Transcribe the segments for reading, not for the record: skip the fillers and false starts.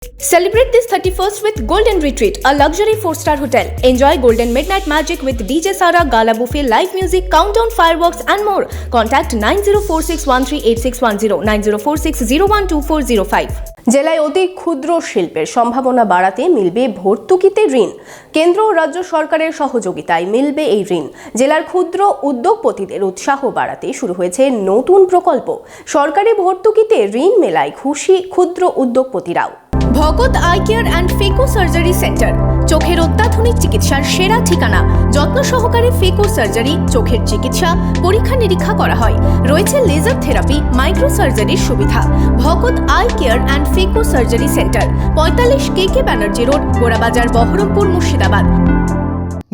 Celebrate this 31st with Golden Retreat, a luxury 4-star hotel. Enjoy Golden Midnight Magic with DJ Sara, gala buffet, live music, countdown fireworks and more. Contact 9046138610, 9046012405. জেলায় অতি ক্ষুদ্র শিল্পের সম্ভাবনা বাড়াতে মিলবে ভর্তুকিতে ঋণ। কেন্দ্র ও রাজ্য সরকারের সহযোগিতায় মিলবে এই ঋণ। জেলার ক্ষুদ্র উদ্যোগপতিদের উৎসাহ বাড়াতে শুরু হয়েছে নতুন প্রকল্প। সরকারি ভর্তুকিতে ঋণ মেলায় খুশি ক্ষুদ্র উদ্যোগপতিরাও। Bhagat eye care and phaco surgery centre, চোখের অত্যাধুনিক চিকিৎসার সেরা ঠিকানা। যত্ন সহকারে ফেকো সার্জারি, চোখের চিকিৎসা, পরীক্ষা নিরীক্ষা করা হয়। রয়েছে লেজার থেরাপি, মাইক্রো সার্জারির সুবিধা। Bhagat eye care and phaco surgery centre, 45 KK Banerjee road, Gorabazar, Baharampur, Murshidabad.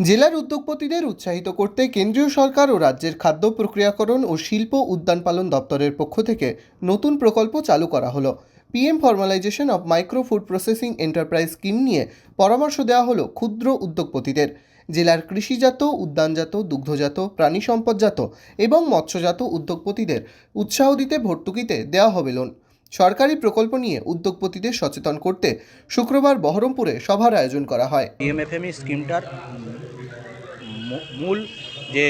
জেলার উদ্যোগপতিদের উৎসাহিত করতে কেন্দ্রীয় সরকার ও রাজ্যের খাদ্য প্রক্রিয়াকরণ ও শিল্প উদ্যান পালন দপ্তরের পক্ষ থেকে নতুন প্রকল্প চালু করা হলো। PM formalisation of micro food processing enterprise scheme নিয়ে পরামর্শ দেওয়া হলো ক্ষুদ্র উদ্যোগপতিদের। জেলার কৃষিজাত, উদ্যানজাত, দুগ্ধজাত, প্রাণী সম্পদজাত এবং মৎস্যজাত উদ্যোগপতিদের উৎসাহ দিতে ভর্তুকিতে দেওয়া হবে লোন। সরকারি প্রকল্প নিয়ে উদ্যোগপতিদের সচেতন করতে শুক্রবার বহরমপুরে সভার আয়োজন করা হয়। PMFME স্কিমটার মূল যে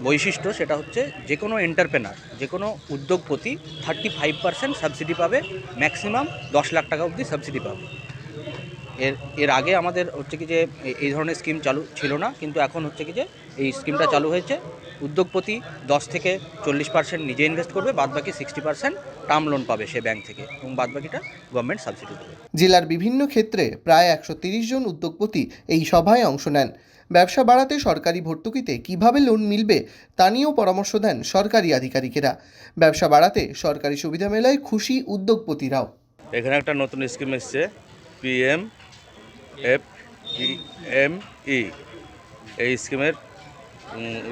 বৈশিষ্ট্য সেটা হচ্ছে যে কোনো এন্টারপ্রেনার, যে কোনো উদ্যোগপতি 35% সাবসিডি পাবে, ম্যাক্সিমাম 10 লাখ টাকা অবধি সাবসিডি পাবে। এর আগে আমাদের হচ্ছে কি যে এই ধরনের স্কিম চালু ছিল না, কিন্তু এখন হচ্ছে কি যে এই স্কিমটা চালু হয়েছে। উদ্যোগপতি 10 থেকে 40% নিজে ইনভেস্ট করবে, বাদবাকি 60% টার্ম লোন পাবে সে ব্যাংক থেকে, এবং বাদবাকিটা গভর্নমেন্ট সাবসিডি দেবে। জেলার বিভিন্ন ক্ষেত্রে প্রায় 130 জন উদ্যোগপতি এই সভায় অংশ নেন। ব্যবসা বাড়াতে সরকারি ভর্তুকিতে কিভাবে লোন মিলবে তা নিয়েও পরামর্শ দেন সরকারি আধিকারিকেরা। ব্যবসা বাড়াতে সরকারি সুবিধা মেলায় খুশি উদ্যোগপতিরাও। এখানে একটা নতুন স্কিম এসছে, PMFME। এই স্কিমের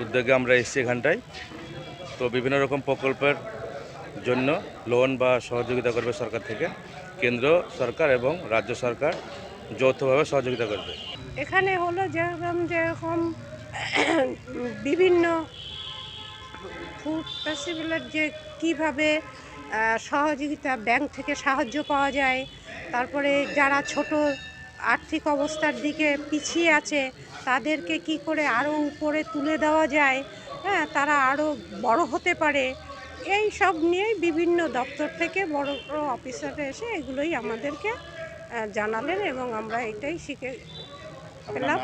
উদ্যোগে আমরা এসেছি এখানটায়। তো বিভিন্ন রকম প্রকল্পের জন্য লোন বা সহযোগিতা করবে সরকার থেকে। কেন্দ্র সরকার এবং রাজ্য সরকার যৌথভাবে সহযোগিতা করবে। এখানে হলো যেরকম বিভিন্ন ফুড ফেস্টিভ্যালের যে কীভাবে সহযোগিতা ব্যাংক থেকে সাহায্য পাওয়া যায়, তারপরে যারা ছোট আর্থিক অবস্থার দিকে পিছিয়ে আছে তাদেরকে কি করে আরও উপরে তুলে দেওয়া যায়, তারা আরও বড় হতে পারে, এই সব নিয়েই বিভিন্ন দপ্তর থেকে বড় বড় অফিসাররা এসে এগুলোই আমাদেরকে জানালেন এবং আমরা এটাই শিখে পেলাম।